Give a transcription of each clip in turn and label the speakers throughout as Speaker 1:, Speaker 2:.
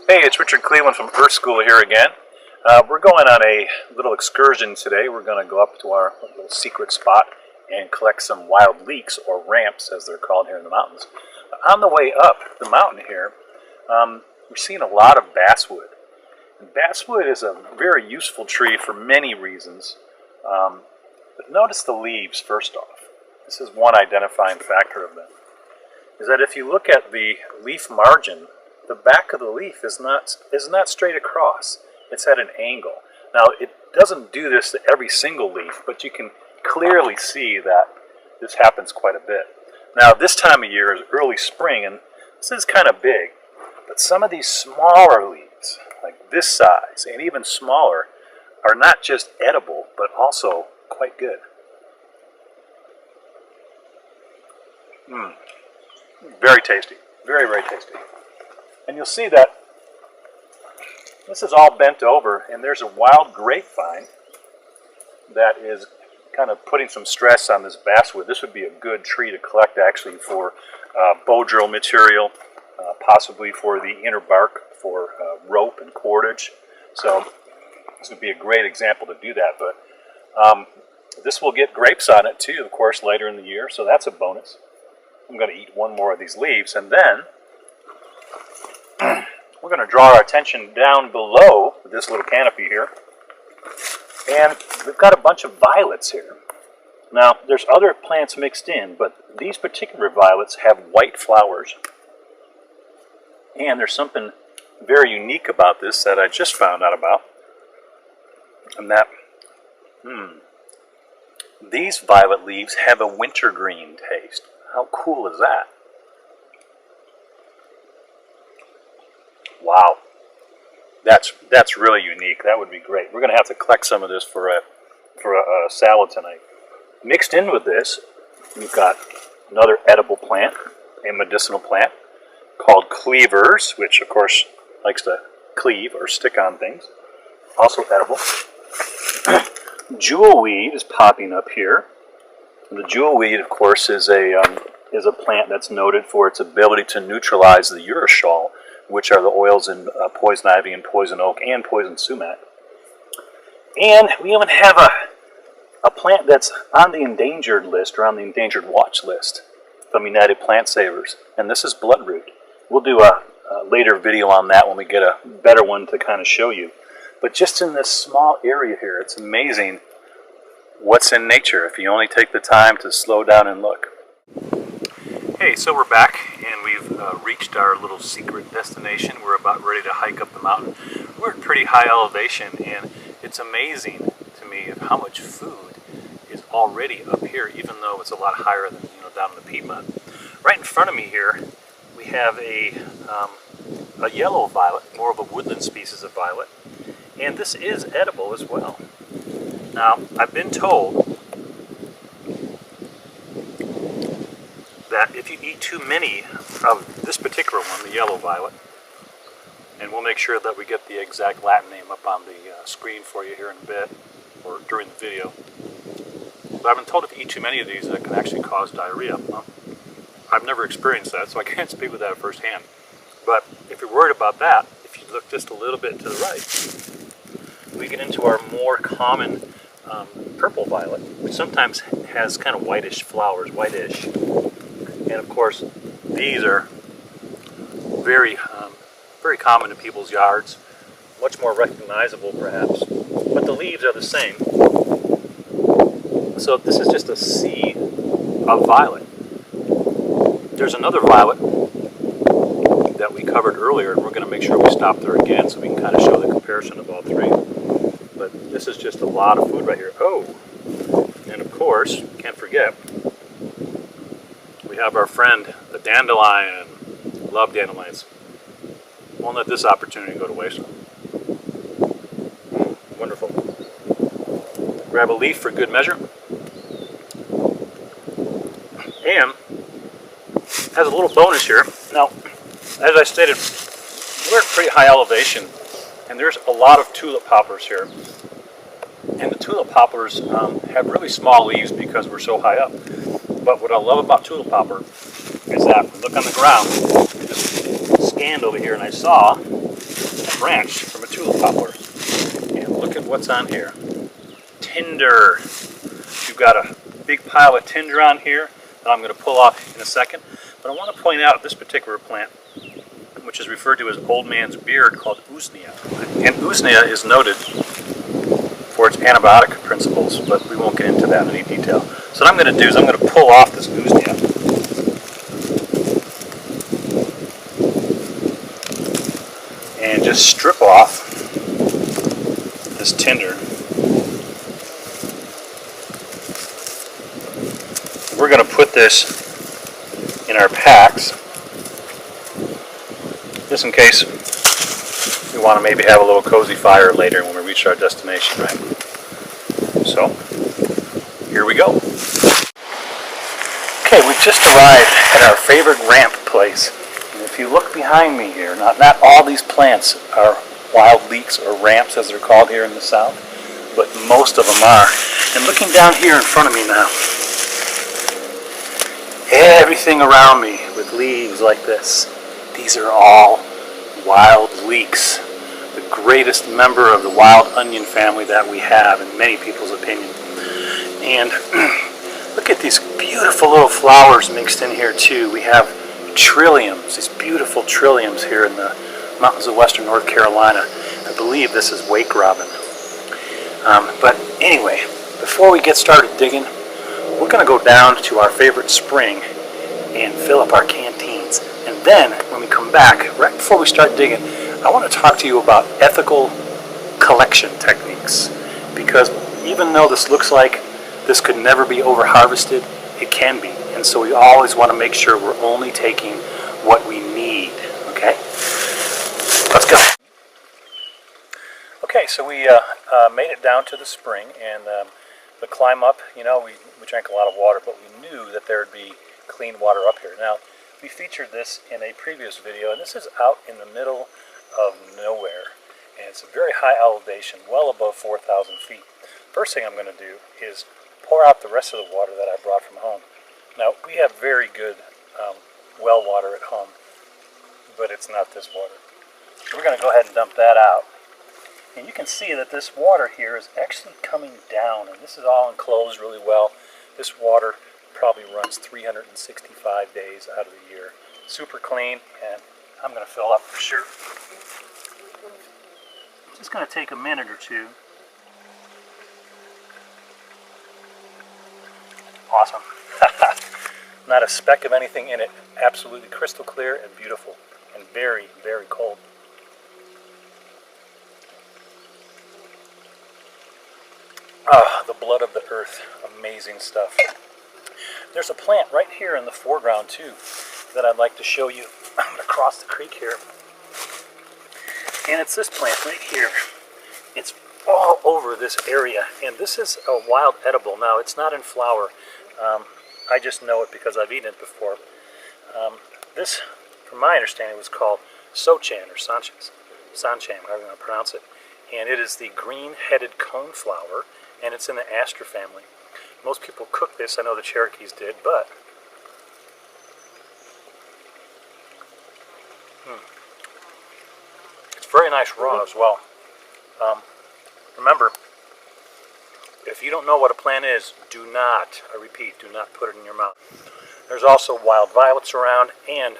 Speaker 1: Hey, it's Richard Cleveland from Earth School here again. We're going on a little excursion today. We're going to go up to our little secret spot and collect some wild leeks, or ramps as they're called here in the mountains. On the way up the mountain here, we're seeing a lot of basswood. And basswood is a very useful tree for many reasons. But notice the leaves first off. This is one identifying factor of them. Is that if you look at the leaf margin, the back of the leaf is not straight across. It's at an angle. Now, it doesn't do this to every single leaf, but you can clearly see that this happens quite a bit. Now, this time of year is early spring, and this is kind of big. But some of these smaller leaves, like this size, and even smaller, are not just edible, but also quite good. Very tasty. Very, very tasty. And you'll see that this is all bent over, and there's a wild grapevine that is kind of putting some stress on this basswood. This would be a good tree to collect actually for bow drill material, possibly for the inner bark for rope and cordage. So this would be a great example to do that. But this will get grapes on it too, of course, later in the year, so that's a bonus. I'm going to eat one more of these leaves, and then we're going to draw our attention down below this little canopy here. And we've got a bunch of violets here. Now, there's other plants mixed in, but these particular violets have white flowers. And there's something very unique about this that I just found out about. And that, these violet leaves have a wintergreen taste. How cool is that? Wow, that's really unique. That would be great. We're going to have to collect some of this for a salad tonight. Mixed in with this, we've got another edible plant, a medicinal plant called cleavers, which of course likes to cleave or stick on things. Also edible. Jewelweed is popping up here. The jewelweed, of course, is a plant that's noted for its ability to neutralize the urushiol, which are the oils in poison ivy and poison oak and poison sumac. And we even have a plant that's on the endangered list, or on the endangered watch list from United Plant Savers, and this is bloodroot. We'll do a later video on that when we get a better one to kind of show you. But just in this small area here, it's amazing what's in nature if you only take the time to slow down and look. Hey, so we're back, and we've reached our little secret destination. We're about ready to hike up the mountain. We're at pretty high elevation, and it's amazing to me of how much food is already up here, even though it's a lot higher than down in the Piedmont. Right in front of me here, we have a yellow violet, more of a woodland species of violet, and this is edible as well. Now, I've been told that if you eat too many of this particular one, the yellow violet, and we'll make sure that we get the exact Latin name up on the screen for you here in a bit, or during the video. But I've been told if you eat too many of these, that can actually cause diarrhea. Well, I've never experienced that, so I can't speak with that firsthand. But if you're worried about that, if you look just a little bit to the right, we get into our more common purple violet, which sometimes has kind of whitish flowers, whitish. And of course, these are very common in people's yards, much more recognizable perhaps, but the leaves are the same. So this is just a sea of violet. There's another violet that we covered earlier, and we're going to make sure we stop there again so we can kind of show the comparison of all three. But this is just a lot of food right here. Oh, and of course, can't forget, we have our friend, the dandelion. Love dandelions. Won't let this opportunity go to waste. Wonderful. Grab a leaf for good measure. And has a little bonus here. Now, as I stated, we're at pretty high elevation, and there's a lot of tulip poplars here. And the tulip poplars have really small leaves because we're so high up. But what I love about tulip poplar is that, look on the ground, I just scanned over here and I saw branch from a tulip poplar. And look at what's on here. Tinder. You've got a big pile of tinder on here that I'm going to pull off in a second. But I want to point out this particular plant, which is referred to as old man's beard, called usnea. And usnea is noted for its antibiotic principles, but we won't get into that in any detail. So what I'm going to do is I'm going to pull off this usnea. And just strip off this tinder. We're going to put this in our packs, just in case we want to maybe have a little cozy fire later when we reach our destination, right? So, here we go. Okay, we've just arrived at our favorite ramp place. And if you look behind me here, not all these plants are wild leeks or ramps as they're called here in the south, but most of them are. And looking down here in front of me now, everything around me with leaves like this, these are all wild leeks, the greatest member of the wild onion family that we have in many people's opinion. And look at these beautiful little flowers mixed in here too. We have trilliums, these beautiful trilliums here in the mountains of western North Carolina. I believe this is wake robin. But anyway, before we get started digging, we're going to go down to our favorite spring and fill up our canteens. And then, when we come back, right before we start digging, I want to talk to you about ethical collection techniques. Because even though this looks like this could never be over-harvested, it can be. And so we always want to make sure we're only taking what we need. Okay? Let's go. Okay, so we made it down to the spring, and the climb up, you know, we drank a lot of water, but we knew that there would be clean water up here. Now, we featured this in a previous video, and this is out in the middle of nowhere, and it's a very high elevation, well above 4,000 feet. First thing I'm going to do is pour out the rest of the water that I brought from home. Now, we have very good well water at home, but it's not this water. We're going to go ahead and dump that out. And you can see that this water here is actually coming down, and this is all enclosed really well. This water probably runs 365 days out of the year. Super clean, and I'm going to fill up for sure. It's just going to take a minute or two. Awesome. Not a speck of anything in it. Absolutely crystal clear and beautiful, and very, very cold. Ah, the blood of the earth. Amazing stuff. There's a plant right here in the foreground too that I'd like to show you. I'm going to cross the creek here. And it's this plant right here. It's all over this area. And this is a wild edible. Now, it's not in flower. I just know it because I've eaten it before. This, from my understanding, was called Sochan or Sanchan, however you want to pronounce it. And it is the green-headed coneflower, and it's in the aster family. Most people cook this. I know the Cherokees did, but it's very nice raw as well. Remember, if you don't know what a plant is, do not, I repeat, do not put it in your mouth. There's also wild violets around, and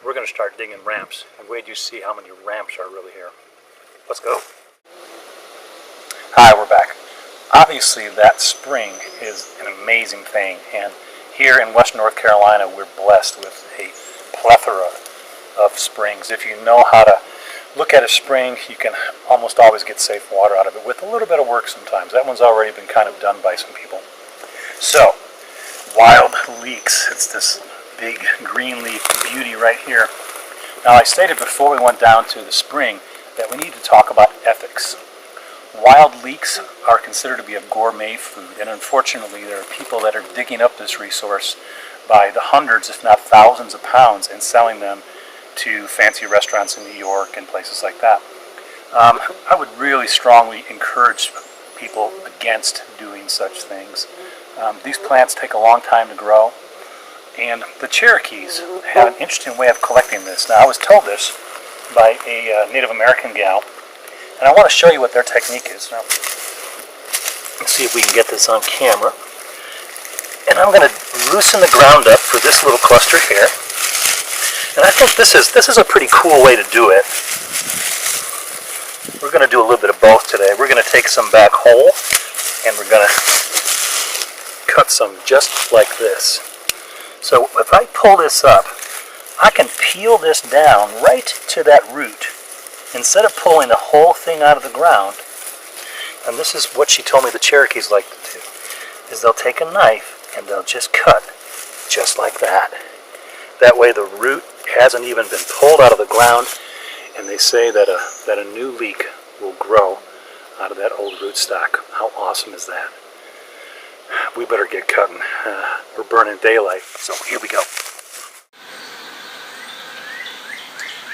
Speaker 1: we're going to start digging ramps. And wait till you see how many ramps are really here. Let's go. Hi, we're back. Obviously, that spring is an amazing thing, and here in Western North Carolina, we're blessed with a plethora of springs. If you know how to look at a spring, you can almost always get safe water out of it with a little bit of work sometimes. That one's already been kind of done by some people. So, wild leeks. It's this big green leaf beauty right here. Now, I stated before we went down to the spring that we need to talk about ethics. Wild leeks are considered to be a gourmet food, and unfortunately there are people that are digging up this resource by the hundreds, if not thousands of pounds, and selling them to fancy restaurants in New York and places like that. I would really strongly encourage people against doing such things. These plants take a long time to grow, and the Cherokees have an interesting way of collecting this. Now, I was told this by a Native American gal, and I want to show you what their technique is. Now, let's see if we can get this on camera. And I'm going to loosen the ground up for this little cluster here. And I think this is a pretty cool way to do it. We're going to do a little bit of both today. We're going to take some back whole, and we're going to cut some just like this. So if I pull this up, I can peel this down right to that root instead of pulling the whole thing out of the ground. And this is what she told me the Cherokees like to do, is they'll take a knife and they'll just cut just like that. That way the root hasn't even been pulled out of the ground, and they say that a new leek will grow out of that old rootstock. How awesome is that? We better get cutting. We're burning daylight, so here we go.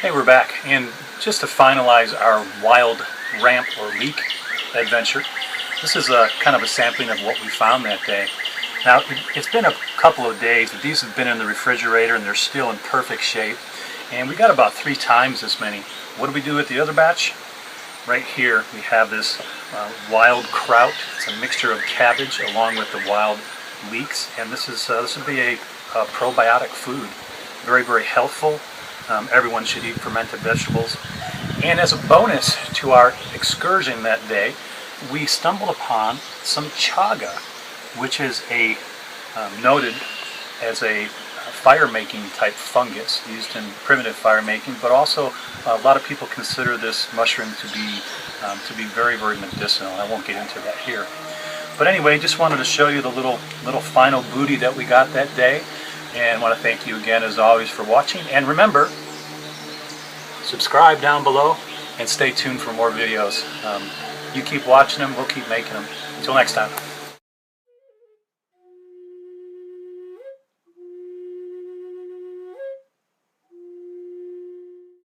Speaker 1: Hey, we're back, and just to finalize our wild ramp or leek adventure, this is a kind of a sampling of what we found that day. Now, it's been a couple of days, but these have been in the refrigerator and they're still in perfect shape. And we got about 3 times this many. What did we do with the other batch? Right here we have this wild kraut. It's a mixture of cabbage along with the wild leeks, and this would be a probiotic food. Very, very healthful. Everyone should eat fermented vegetables. And as a bonus to our excursion that day, we stumbled upon some chaga, which is noted as a fire-making type fungus used in primitive fire-making, but also a lot of people consider this mushroom to be very, very medicinal. I won't get into that here. But anyway, just wanted to show you the little final booty that we got that day, and want to thank you again as always for watching. And remember, subscribe down below and stay tuned for more videos. You keep watching them, we'll keep making them. Until next time.